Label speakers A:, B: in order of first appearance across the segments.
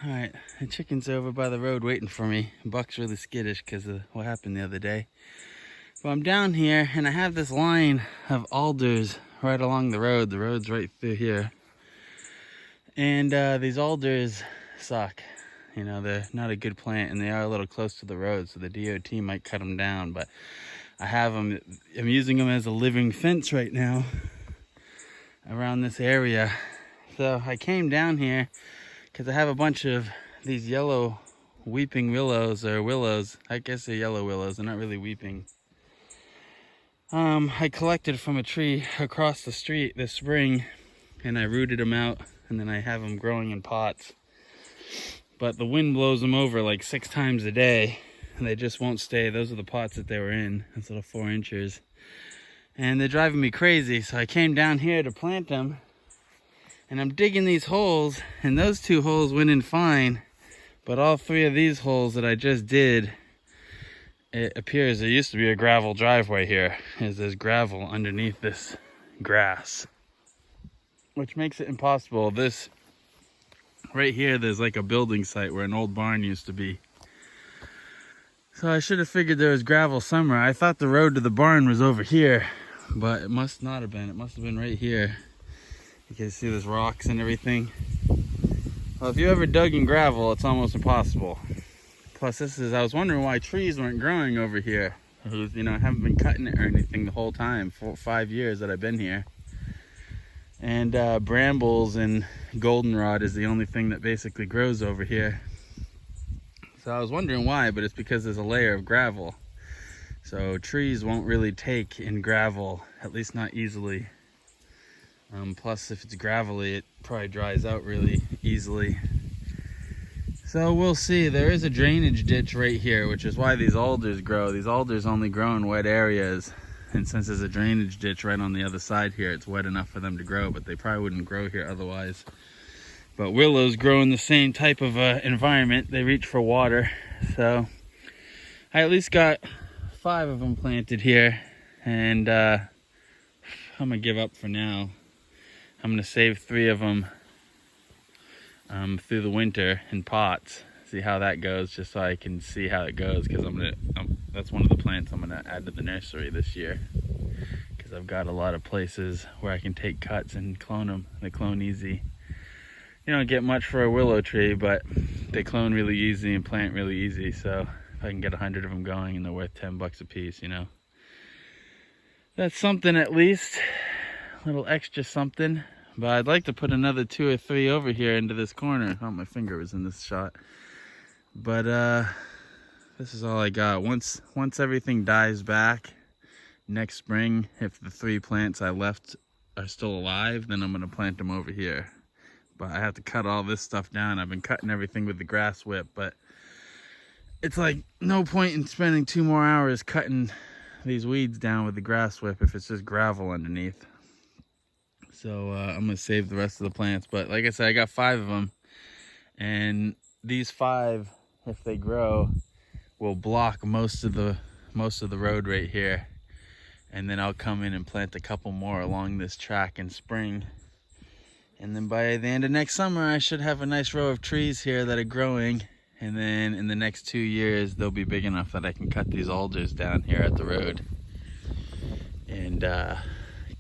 A: Alright, the chicken's over by the road waiting for me. Buck's really skittish because of what happened the other day. But I'm down here and I have this line of alders right along the road. The road's right through here. And these alders suck. You know, they're not a good plant and they are a little close to the road, so the DOT might cut them down. But I have them, I'm using them as a living fence right now around this area. So I came down here because I have a bunch of these yellow weeping willows, or willows. I guess they're yellow willows, they're not really weeping. I collected from a tree across the street this spring and I rooted them out, and then I have them growing in pots. But the wind blows them over like 6 times a day and they just won't stay. Those are the pots that they were in, those little 4 inchers. And they're driving me crazy, so I came down here to plant them. And I'm digging these holes, and those 2 holes went in fine, but all 3 of these holes that I just did, it appears there used to be a gravel driveway here, as there's gravel underneath this grass, which makes it impossible. This right here, there's like a building site where an old barn used to be. So I should have figured there was gravel somewhere. I thought the road to the barn was over here, but it must not have been. It must have been right here. You can see there's rocks and everything. Well, if you ever dug in gravel, it's almost impossible. Plus, I was wondering why trees weren't growing over here. You know, I haven't been cutting it or anything the whole time, 5 years that I've been here. And brambles and goldenrod is the only thing that basically grows over here. So I was wondering why, but it's because there's a layer of gravel. So trees won't really take in gravel, at least not easily. Plus, if it's gravelly, it probably dries out really easily. So we'll see. There is a drainage ditch right here, which is why these alders grow. These alders only grow in wet areas. And since there's a drainage ditch right on the other side here, it's wet enough for them to grow, but they probably wouldn't grow here otherwise. But willows grow in the same type of environment. They reach for water. So I at least got 5 of them planted here. And I'm going to give up for now. I'm going to save 3 of them through the winter in pots. See how that goes, just so I can see how it goes, because that's one of the plants I'm going to add to the nursery this year. Because I've got a lot of places where I can take cuts and clone them. They clone easy. You don't get much for a willow tree, but they clone really easy and plant really easy. So if I can get 100 of them going and they're worth $10 a piece, you know. That's something at least. A little extra something. But I'd like to put another 2 or 3 over here into this corner. Oh, my finger was in this shot. But this is all I got. Once everything dies back next spring, if the 3 plants I left are still alive, then I'm going to plant them over here. But I have to cut all this stuff down. I've been cutting everything with the grass whip, but it's like no point in spending 2 more hours cutting these weeds down with the grass whip if it's just gravel underneath. So I'm going to save the rest of the plants. But like I said, I got 5 of them. And these 5, if they grow, will block most of the road right here. And then I'll come in and plant a couple more along this track in spring. And then by the end of next summer, I should have a nice row of trees here that are growing. And then in the next 2 years, they'll be big enough that I can cut these alders down here at the road. And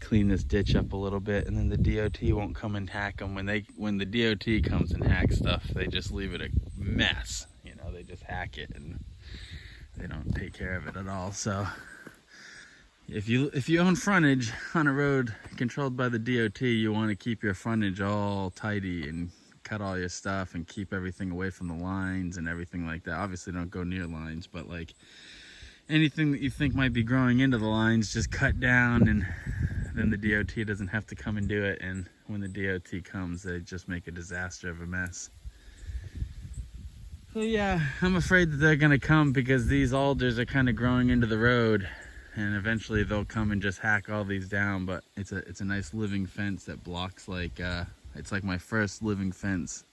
A: clean this ditch up a little bit, and then the DOT won't come and hack them. When the DOT comes and hacks stuff, they just leave it a mess. You know, they just hack it and they don't take care of it at all. So if you own frontage on a road controlled by the DOT, you want to keep your frontage all tidy and cut all your stuff and keep everything away from the lines and everything like that. Obviously don't go near lines, but like anything that you think might be growing into the lines, just cut down, and then the DOT doesn't have to come and do it. And when the DOT comes, they just make a disaster of a mess. So yeah, I'm afraid that they're gonna come because these alders are kind of growing into the road, and eventually they'll come and just hack all these down. But it's a nice living fence that blocks, like it's like my first living fence.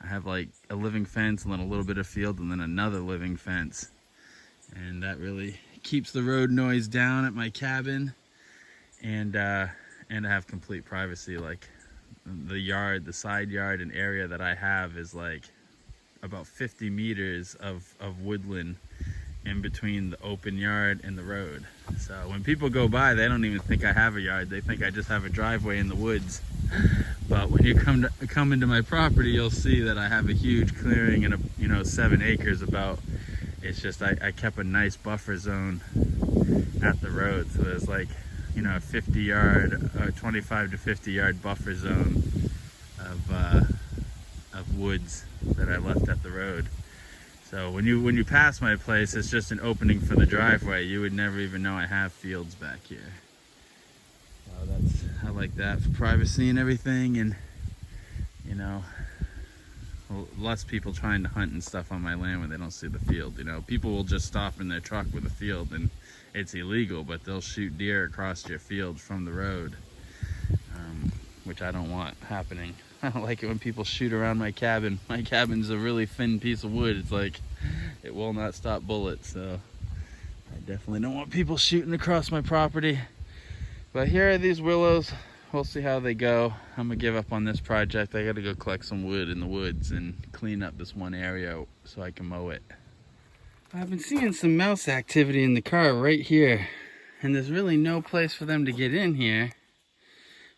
A: I have like a living fence and then a little bit of field and then another living fence, and that really keeps the road noise down at my cabin. And I have complete privacy. Like the yard, the side yard and area that I have is like about 50 meters of woodland in between the open yard and the road. So when people go by, they don't even think I have a yard. They think I just have a driveway in the woods. But when you come into my property, you'll see that I have a huge clearing and 7 acres about. It's just I kept a nice buffer zone at the road. So there's like, a 50 yard, 25 to 50 yard buffer zone of woods that I left at the road. So when you pass my place, it's just an opening for the driveway. You would never even know I have fields back here. So I like that for privacy and everything, and less people trying to hunt and stuff on my land when they don't see the field. People will just stop in their truck with a field, and it's illegal, but they'll shoot deer across your field from the road, which I don't want happening. I don't like it when people shoot around my cabin. My cabin's a really thin piece of wood. It's like, it will not stop bullets, so I definitely don't want people shooting across my property. But here are these willows. We'll see how they go. I'm gonna give up on this project. I gotta go collect some wood in the woods and clean up this one area so I can mow it. I've been seeing some mouse activity in the car right here, and there's really no place for them to get in here.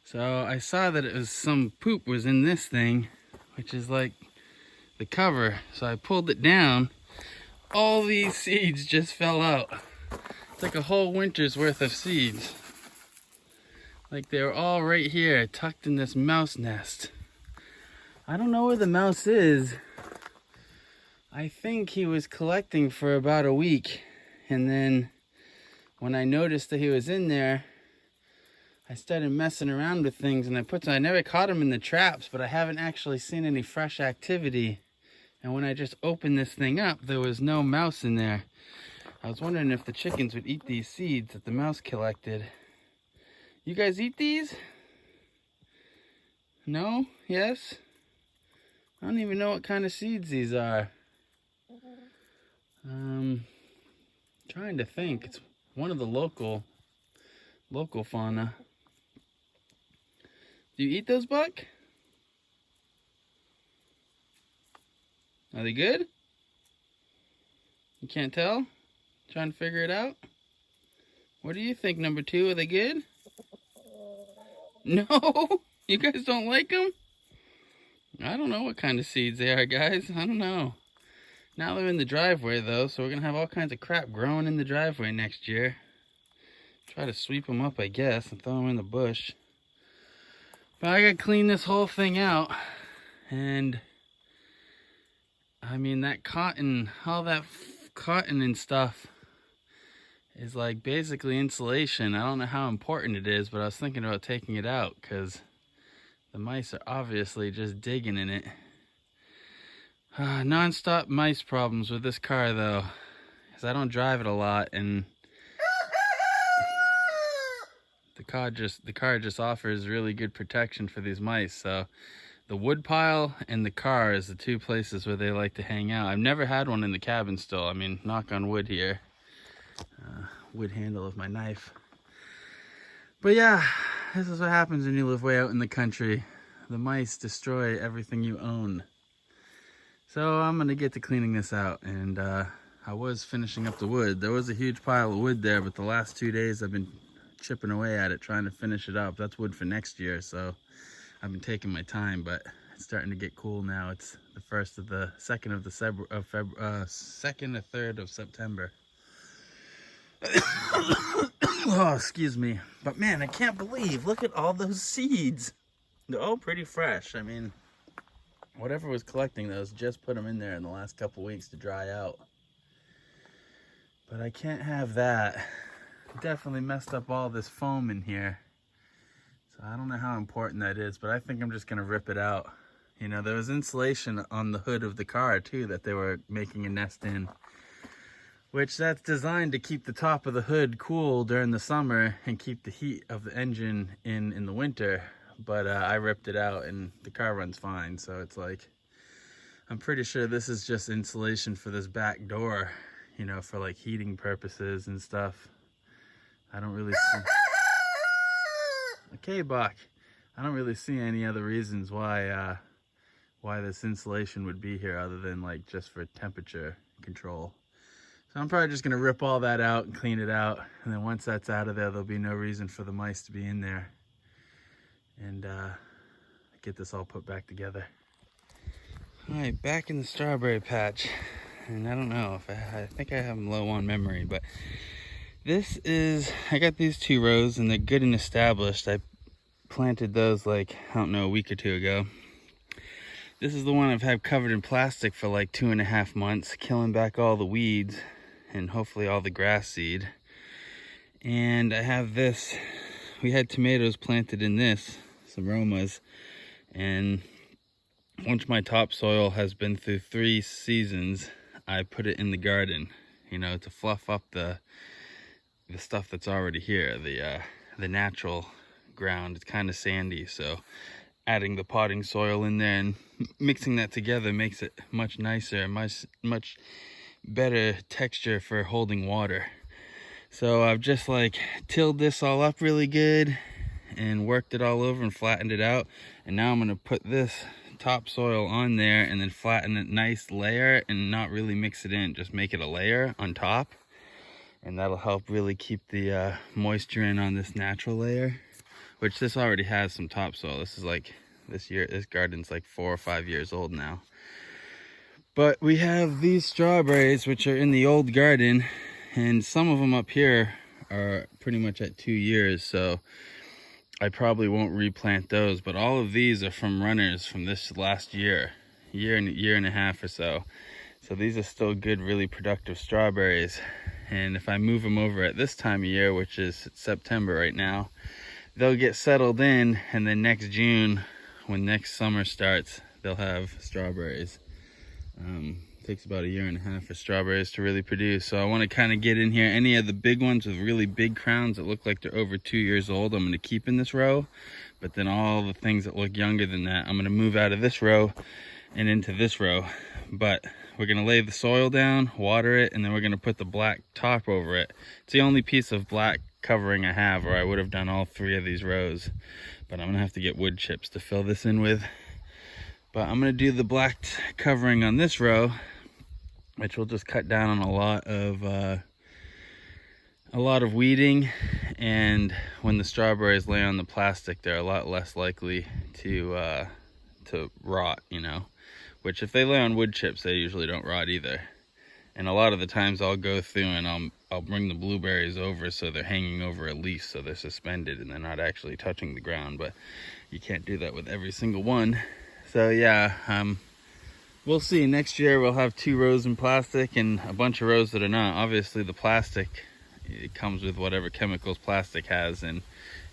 A: So I saw that it was some poop was in this thing, which is like the cover. So I pulled it down. All these seeds just fell out. It's like a whole winter's worth of seeds. Like they were all right here, tucked in this mouse nest. I don't know where the mouse is. I think he was collecting for about a week. And then when I noticed that he was in there, I started messing around with things, and I never caught him in the traps, but I haven't actually seen any fresh activity. And when I just opened this thing up, there was no mouse in there. I was wondering if the chickens would eat these seeds that the mouse collected. You guys eat these? No? Yes? I don't even know what kind of seeds these are. Trying to think. It's one of the local fauna. Do you eat those, Buck? Are they good? You can't tell? Trying to figure it out? What do you think, number 2? Are they good? No? You guys don't like them? I don't know what kind of seeds they are, guys. I don't know. Now they're in the driveway, though, so we're going to have all kinds of crap growing in the driveway next year. Try to sweep them up, I guess, and throw them in the bush. But I gotta clean this whole thing out. And I mean, that cotton, all that cotton and stuff is like basically insulation. I don't know how important it is, but I was thinking about taking it out because the mice are obviously just digging in it. Non-stop mice problems with this car, though, because I don't drive it a lot, and the car just offers really good protection for these mice. So the wood pile and the car is the 2 places where they like to hang out. I've never had one in the cabin still. I mean, knock on wood here. Wood handle of my knife. But yeah, this is what happens when you live way out in the country. The mice destroy everything you own. So I'm gonna get to cleaning this out, and I was finishing up the wood. There was a huge pile of wood there, but the last 2 days I've been chipping away at it, trying to finish it up. That's wood for next year, so I've been taking my time, but it's starting to get cool now. It's the 2nd or 3rd of September. Oh, excuse me. But man, I can't believe, look at all those seeds. They're all pretty fresh. I mean, whatever was collecting those just put them in there in the last couple weeks to dry out. But I can't have that. Definitely messed up all this foam in here. So I don't know how important that is, but I think I'm just gonna rip it out. You know, there was insulation on the hood of the car too that they were making a nest in, which that's designed to keep the top of the hood cool during the summer and keep the heat of the engine in the winter. But I ripped it out and the car runs fine. So it's like, I'm pretty sure this is just insulation for this back door, you know, for like heating purposes and stuff. I don't really see... Okay, Buck. I don't really see any other reasons why why this insulation would be here other than like just for temperature control. So I'm probably just gonna rip all that out and clean it out, and then once that's out of there, there'll be no reason for the mice to be in there, and get this all put back together. All right, back in the strawberry patch, and I don't know if I think I have them low on memory, but this is, I got these 2 rows and they're good and established. I planted those like, I don't know, a week or 2 ago. This is the one I've had covered in plastic for like 2.5 months, killing back all the weeds and hopefully all the grass seed. And I have this, we had tomatoes planted in this, some Romas, and once my topsoil has been through 3 seasons, I put it in the garden, you know, to fluff up the stuff that's already here, the natural ground. It's kind of sandy, so adding the potting soil in there and mixing that together makes it much nicer, much better texture for holding water. So I've just like tilled this all up really good and worked it all over and flattened it out, and now I'm going to put this topsoil on there and then flatten it nice layer and not really mix it in, just make it a layer on top, and that'll help really keep the moisture in on this natural layer, which this already has some topsoil. This is like, this garden's like 4 or 5 years old now. But we have these strawberries which are in the old garden, and some of them up here are pretty much at 2 years, so I probably won't replant those, but all of these are from runners from this last year and a half or so. So these are still good, really productive strawberries. And if I move them over at this time of year, which is September right now, they'll get settled in, and then next June, when next summer starts, they'll have strawberries. Takes about 1.5 years for strawberries to really produce. So I want to kind of get in here. Any of the big ones with really big crowns that look like they're over 2 years old, I'm going to keep in this row. But then all the things that look younger than that, I'm going to move out of this row and into this row. But we're going to lay the soil down, water it, and then we're going to put the black top over it. It's the only piece of black covering I have, or I would have done all 3 of these rows. But I'm going to have to get wood chips to fill this in with. But I'm going to do the black covering on this row, which will just cut down on a lot of weeding, and when the strawberries lay on the plastic, they're a lot less likely to rot, you know, which if they lay on wood chips, they usually don't rot either. And a lot of the times I'll go through and I'll bring the blueberries over so they're hanging over a leaf, so they're suspended and they're not actually touching the ground, but you can't do that with every single one. So yeah, we'll see. Next year we'll have 2 rows in plastic and a bunch of rows that are not. Obviously the plastic, it comes with whatever chemicals plastic has, and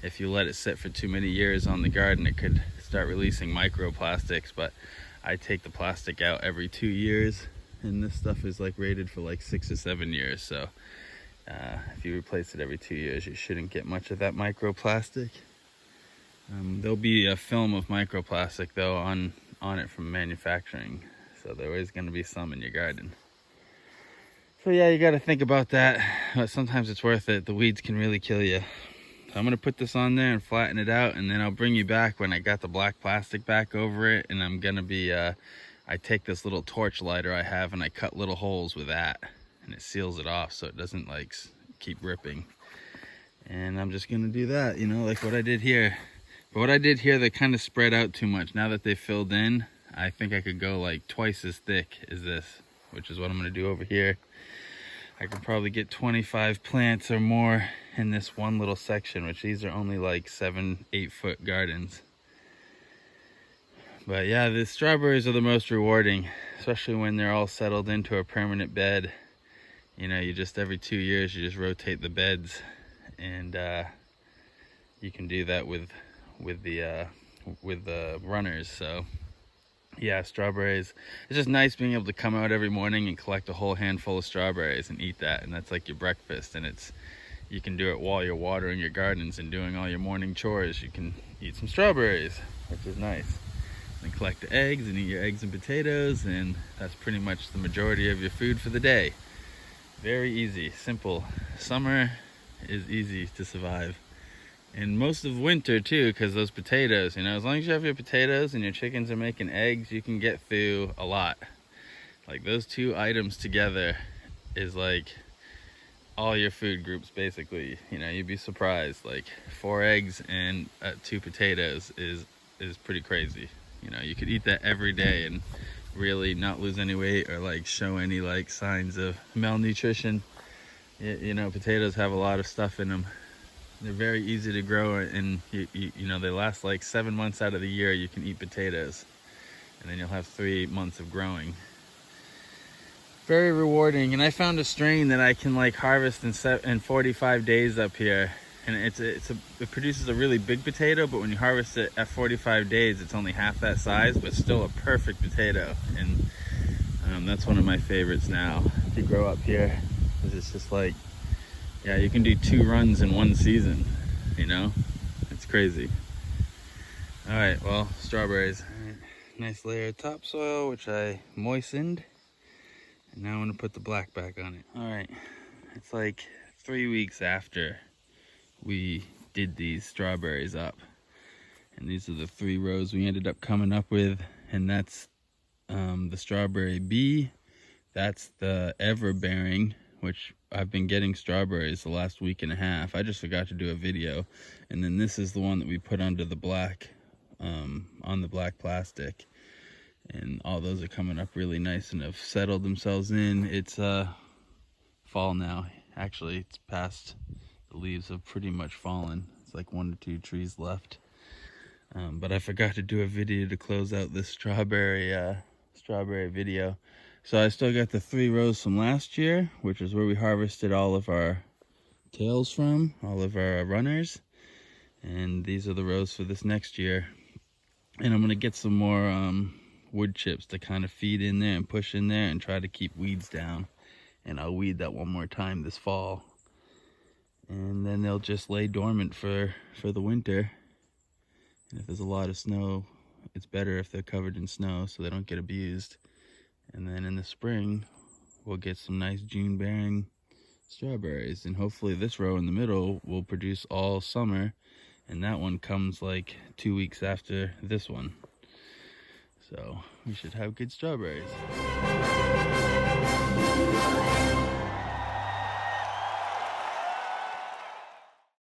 A: if you let it sit for too many years on the garden, it could start releasing microplastics. But I take the plastic out every 2 years, and this stuff is like rated for like 6 or 7 years. So if you replace it every 2 years, you shouldn't get much of that microplastic. There'll be a film of microplastic though on it from manufacturing, so there is going to be some in your garden. So yeah, you got to think about that, but sometimes it's worth it. The weeds can really kill you. So I'm going to put this on there and flatten it out, and then I'll bring you back when I got the black plastic back over it, and I'm going to be I take this little torch lighter I have and I cut little holes with that, and it seals it off so it doesn't like keep ripping. And I'm just going to do that, you know, like what I did here. But what I did here, they kind of spread out too much. Now that they filled in, I think I could go like twice as thick as this, which is what I'm going to do over here. I could probably get 25 plants or more in this one little section, which these are only like 7-8 foot gardens. But yeah, the strawberries are the most rewarding, especially when they're all settled into a permanent bed. You know, you just every 2 years, you just rotate the beds, and you can do that with the runners. So yeah, strawberries, it's just nice being able to come out every morning and collect a whole handful of strawberries and eat that, and that's like your breakfast. And you can do it while you're watering your gardens and doing all your morning chores. You can eat some strawberries, which is nice, and collect the eggs and eat your eggs and potatoes, and that's pretty much the majority of your food for the day. Very easy, simple. Summer is easy to survive. And most of winter too, because those potatoes, you know, as long as you have your potatoes and your chickens are making eggs, you can get through a lot. Like those two items together is like all your food groups basically. You know, you'd be surprised. Like 4 eggs and 2 potatoes is pretty crazy. You know, you could eat that every day and really not lose any weight or like show any like signs of malnutrition. You know, potatoes have a lot of stuff in them. They're very easy to grow, and you know, they last like 7 months out of the year. You can eat potatoes, and then you'll have 3 months of growing. Very rewarding. And I found a strain that I can like harvest in 45 days up here, and it produces a really big potato, but when you harvest it at 45 days, it's only half that size, but still a perfect potato. And that's one of my favorites now to grow up here, because it's just like, yeah, you can do 2 runs in 1 season, you know? It's crazy. All right, well, strawberries. All right, nice layer of topsoil, which I moistened. And now I'm gonna put the black back on it. All right, it's like 3 weeks after we did these strawberries up. And these are the 3 rows we ended up coming up with. And that's the strawberry B. That's the ever-bearing, which I've been getting strawberries the last week and a half. I just forgot to do a video. And then this is the one that we put under the black, on the black plastic. And all those are coming up really nice and have settled themselves in. It's fall now. Actually, it's past, the leaves have pretty much fallen. It's like 1 or 2 trees left. But I forgot to do a video to close out this strawberry video. So I still got the 3 rows from last year, which is where we harvested all of our tails from, all of our runners. And these are the rows for this next year. And I'm gonna get some more wood chips to kind of feed in there and push in there and try to keep weeds down. And I'll weed that one more time this fall. And then they'll just lay dormant for the winter. And if there's a lot of snow, it's better if they're covered in snow so they don't get abused. And then in the spring, we'll get some nice June-bearing strawberries. And hopefully this row in the middle will produce all summer. And that one comes like 2 weeks after this one. So we should have good strawberries.